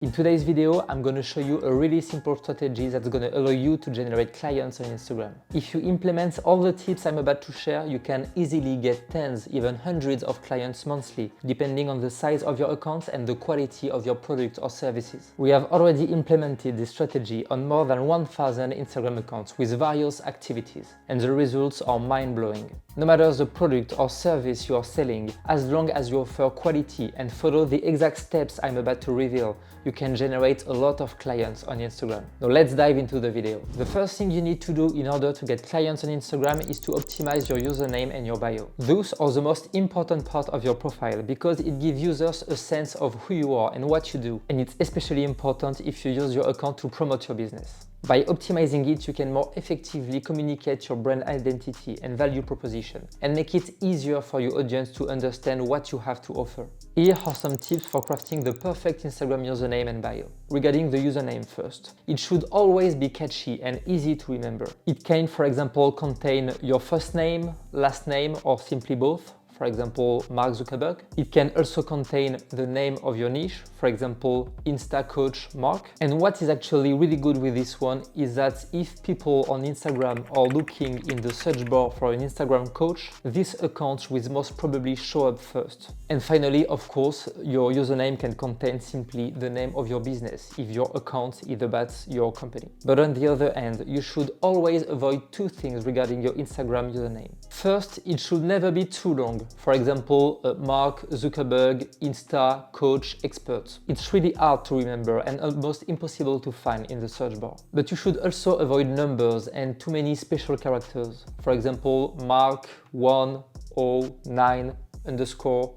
In today's video, I'm going to show you a really simple strategy that's going to allow you to generate clients on Instagram. If you implement all the tips I'm about to share, you can easily get tens, even hundreds of clients monthly, depending on the size of your account and the quality of your product or services. We have already implemented this strategy on more than 1,000 Instagram accounts with various activities, and the results are mind-blowing. No matter the product or service you are selling, as long as you offer quality and follow the exact steps I'm about to reveal, you can generate a lot of clients on Instagram. Now let's dive into the video. The first thing you need to do in order to get clients on Instagram is to optimize your username and your bio. Those are the most important part of your profile because it gives users a sense of who you are and what you do, and it's especially important if you use your account to promote your business. By optimizing it, you can more effectively communicate your brand identity and value proposition and make it easier for your audience to understand what you have to offer. Here are some tips for crafting the perfect Instagram username and bio. Regarding the username first, it should always be catchy and easy to remember. It can, for example, contain your first name, last name, or simply both. For example, Mark Zuckerberg. It can also contain the name of your niche, for example, Insta Coach Mark. And what is actually really good with this one is that if people on Instagram are looking in the search bar for an Instagram coach, this account will most probably show up first. And finally, of course, your username can contain simply the name of your business if your account is about your company. But on the other hand, you should always avoid two things regarding your Instagram username. First, it should never be too long. For example, Mark Zuckerberg, Insta, Coach, Expert. It's really hard to remember and almost impossible to find in the search bar. But you should also avoid numbers and too many special characters. For example, Mark 109 underscore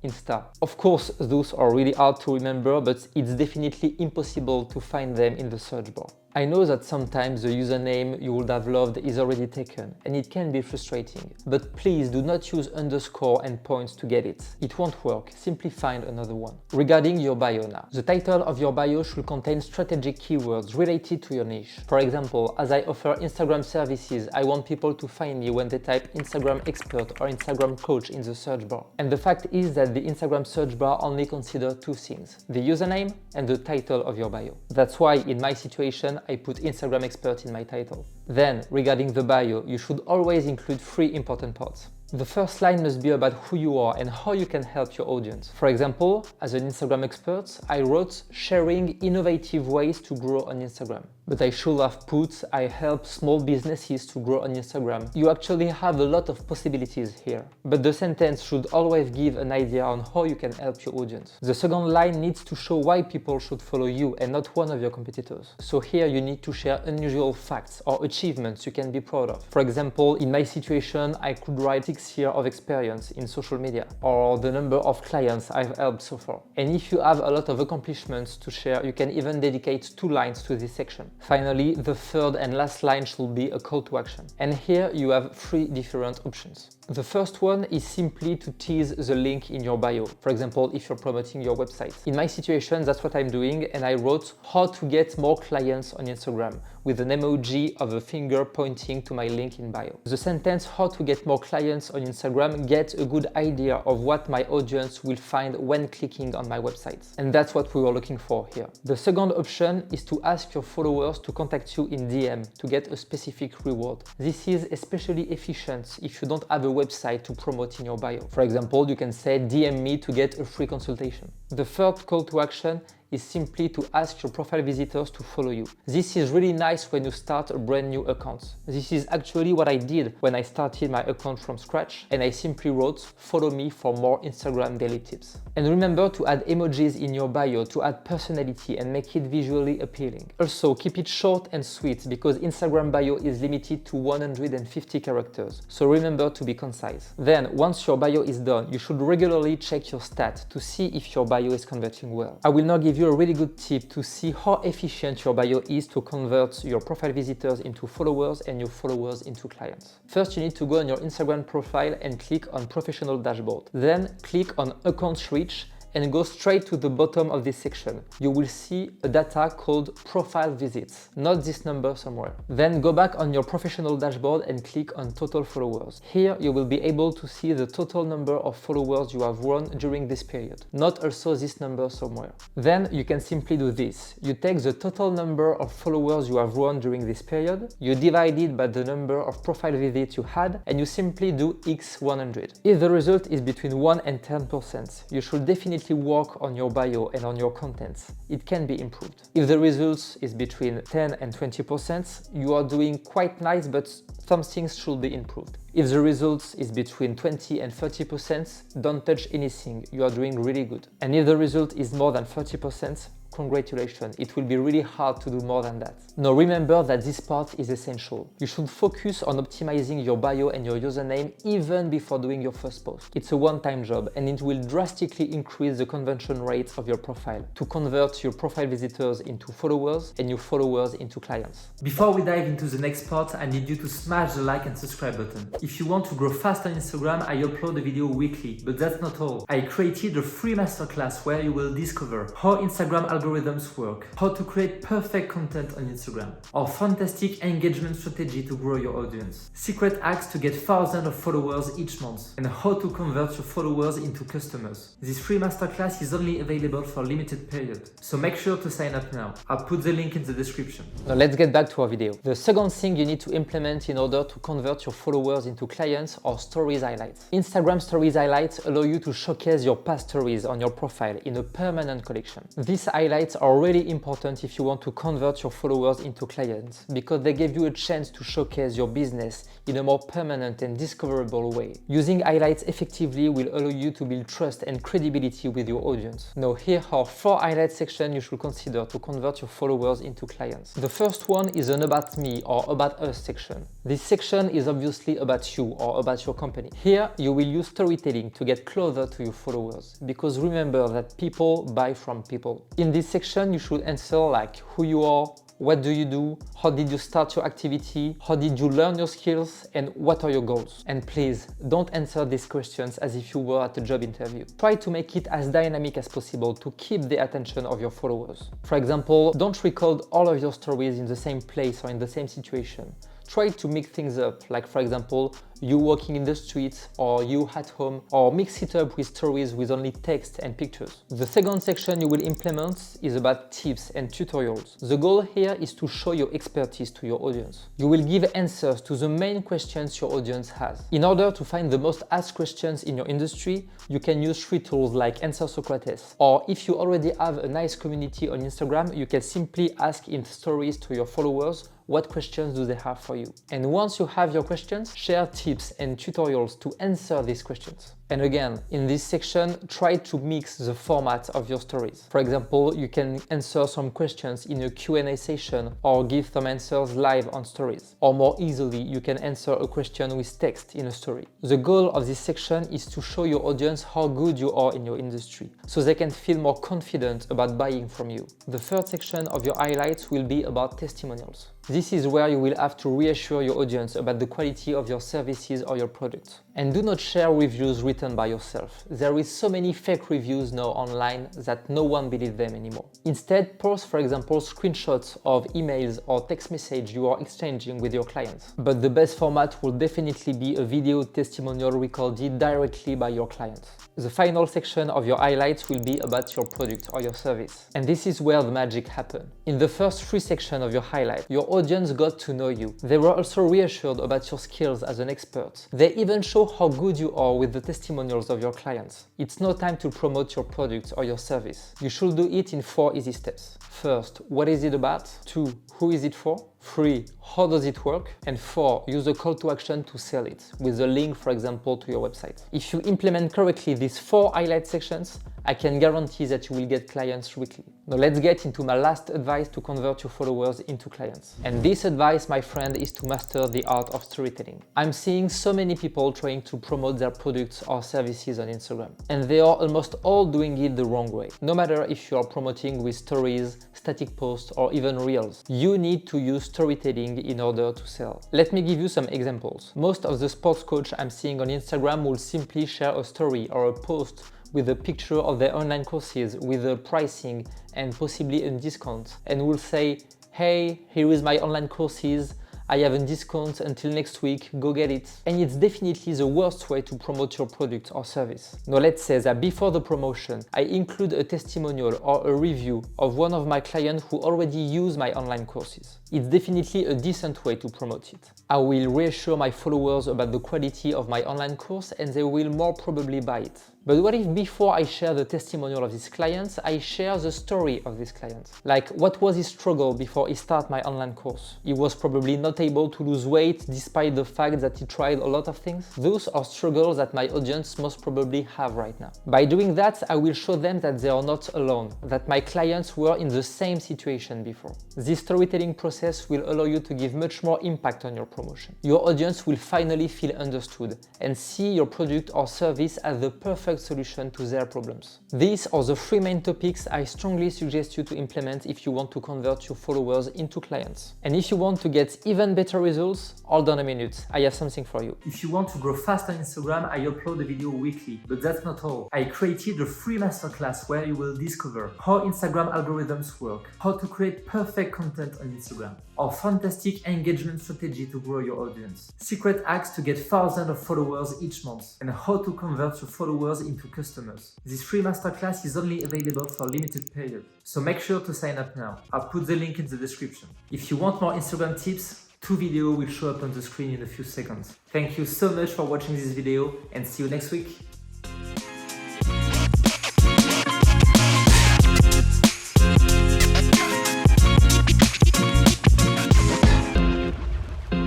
Insta. Of course, those are really hard to remember, but it's definitely impossible to find them in the search bar. I know that sometimes the username you would have loved is already taken, and it can be frustrating. But please do not use underscore and points to get it. It won't work, simply find another one. Regarding your bio now, the title of your bio should contain strategic keywords related to your niche. For example, as I offer Instagram services, I want people to find me when they type Instagram expert or Instagram coach in the search bar. And the fact is that the Instagram search bar only considers two things: the username and the title of your bio. That's why in my situation, I put Instagram expert in my title. Then, regarding the bio, you should always include three important parts. The first line must be about who you are and how you can help your audience. For example, as an Instagram expert, I wrote sharing innovative ways to grow on Instagram. But I should have put I help small businesses to grow on Instagram. You actually have a lot of possibilities here. But the sentence should always give an idea on how you can help your audience. The second line needs to show why people should follow you and not one of your competitors. So here you need to share unusual facts or achievements you can be proud of. For example, in my situation, I could write 6 years of experience in social media or the number of clients I've helped so far. And if you have a lot of accomplishments to share, you can even dedicate 2 lines to this section. Finally, the third and last line should be a call to action. And here you have 3 different options. The first one is simply to tease the link in your bio. For example, if you're promoting your website. In my situation, that's what I'm doing, and I wrote how to get more clients on Instagram with an emoji of a finger pointing to my link in bio. The sentence how to get more clients on Instagram gets a good idea of what my audience will find when clicking on my website. And that's what we were looking for here. The second option is to ask your followers to contact you in DM to get a specific reward. This is especially efficient if you don't have a website to promote in your bio. For example, you can say DM me to get a free consultation. The third call to action is simply to ask your profile visitors to follow you. This is really nice when you start a brand new account. This is actually what I did when I started my account from scratch, and I simply wrote, follow me for more Instagram daily tips. And remember to add emojis in your bio to add personality and make it visually appealing. Also, keep it short and sweet because Instagram bio is limited to 150 characters, so remember to be concise. Then, once your bio is done, you should regularly check your stats to see if your bio is converting well. I will now give you a really good tip to see how efficient your bio is to convert your profile visitors into followers and your followers into clients. First, you need to go on your Instagram profile and click on Professional Dashboard. Then click on Account Reach and go straight to the bottom of this section. You will see a data called profile visits, not this number somewhere. Then go back on your professional dashboard and click on total followers. Here you will be able to see the total number of followers you have won during this period, not also this number somewhere. Then you can simply do this. You take the total number of followers you have won during this period, you divide it by the number of profile visits you had, and you simply do x 100. If the result is between 1 and 10%, you should definitely work on your bio and on your contents. It can be improved. If the result is between 10 and 20%, you are doing quite nice, but some things should be improved. If the result is between 20 and 30%, don't touch anything, you are doing really good. And if the result is more than 30%, congratulations, it will be really hard to do more than that. Now remember that this part is essential. You should focus on optimizing your bio and your username even before doing your first post. It's a one-time job and it will drastically increase the conversion rate of your profile to convert your profile visitors into followers and your followers into clients. Before we dive into the next part, I need you to smash the like and subscribe button. If you want to grow fast on Instagram, I upload a video weekly, but that's not all. I created a free masterclass where you will discover how Instagram algorithms work, how to create perfect content on Instagram, our fantastic engagement strategy to grow your audience, secret hacks to get thousands of followers each month, and how to convert your followers into customers. This free masterclass is only available for a limited period, so make sure to sign up now. I'll put the link in the description. Now let's get back to our video. The second thing you need to implement in order to convert your followers into clients are stories highlights. Instagram stories highlights allow you to showcase your past stories on your profile in a permanent collection. These highlights are really important if you want to convert your followers into clients, because they give you a chance to showcase your business in a more permanent and discoverable way. Using highlights effectively will allow you to build trust and credibility with your audience. Now here are 4 highlight sections you should consider to convert your followers into clients. The first one is an about me or about us section. This section is obviously about you or about your company. Here you will use storytelling to get closer to your followers, because remember that people buy from people. In this section you should answer like who you are, what do you do, how did you start your activity, how did you learn your skills, and what are your goals. And please don't answer these questions as if you were at a job interview. Try to make it as dynamic as possible to keep the attention of your followers. For example, don't record all of your stories in the same place or in the same situation. Try to mix things up, like for example, you walking in the streets or you at home, or mix it up with stories with only text and pictures. The second section you will implement is about tips and tutorials. The goal here is to show your expertise to your audience. You will give answers to the main questions your audience has. In order to find the most asked questions in your industry, you can use free tools like Answer Socrates. Or if you already have a nice community on Instagram, you can simply ask in stories to your followers what questions do they have for you. And once you have your questions, share tips and tutorials to answer these questions. And again, in this section, try to mix the format of your stories. For example, you can answer some questions in a Q&A session or give some answers live on stories. Or more easily, you can answer a question with text in a story. The goal of this section is to show your audience how good you are in your industry, so they can feel more confident about buying from you. The third section of your highlights will be about testimonials. This is where you will have to reassure your audience about the quality of your services or your products. And do not share reviews written by yourself. There is so many fake reviews now online that no one believes them anymore. Instead, post, for example, screenshots of emails or text message you are exchanging with your clients. But the best format will definitely be a video testimonial recorded directly by your clients. The final section of your highlights will be about your product or your service. And this is where the magic happens. In the first 3 sections of your highlight, your audience got to know you. They were also reassured about your skills as an expert. They even show how good you are with the testimonials of your clients. It's no time to promote your product or your service. You should do it in 4 easy steps. First, what is it about? 2, who is it for? 3, how does it work? And 4, use a call to action to sell it, with a link, for example, to your website. If you implement correctly these 4 highlight sections, I can guarantee that you will get clients quickly. Now let's get into my last advice to convert your followers into clients. And this advice, my friend, is to master the art of storytelling. I'm seeing so many people trying to promote their products or services on Instagram, and they are almost all doing it the wrong way. No matter if you are promoting with stories, static posts, or even reels, you need to use storytelling in order to sell. Let me give you some examples. Most of the sports coach I'm seeing on Instagram will simply share a story or a post with a picture of their online courses with the pricing and possibly a discount, and will say, hey, here is my online courses, I have a discount until next week, go get it. And it's definitely the worst way to promote your product or service. Now let's say that before the promotion, I include a testimonial or a review of one of my clients who already use my online courses. It's definitely a decent way to promote it. I will reassure my followers about the quality of my online course and they will more probably buy it. But what if before I share the testimonial of this client, I share the story of this client? Like, what was his struggle before he started my online course? He was probably not able to lose weight despite the fact that he tried a lot of things. Those are struggles that my audience most probably have right now. By doing that, I will show them that they are not alone, that my clients were in the same situation before. This storytelling process will allow you to give much more impact on your promotion. Your audience will finally feel understood and see your product or service as the perfect solution to their problems. These are the 3 main topics I strongly suggest you to implement if you want to convert your followers into clients. And if you want to get even better results, hold on a minute, I have something for you. If you want to grow fast on Instagram, I upload a video weekly, but that's not all. I created a free masterclass where you will discover how Instagram algorithms work, how to create perfect content on Instagram, our fantastic engagement strategy to grow your audience, secret hacks to get thousands of followers each month, and how to convert your followers into customers. This free masterclass is only available for a limited period, so make sure to sign up now. I'll put the link in the description. If you want more Instagram tips, 2 videos will show up on the screen in a few seconds. Thank you so much for watching this video and see you next week.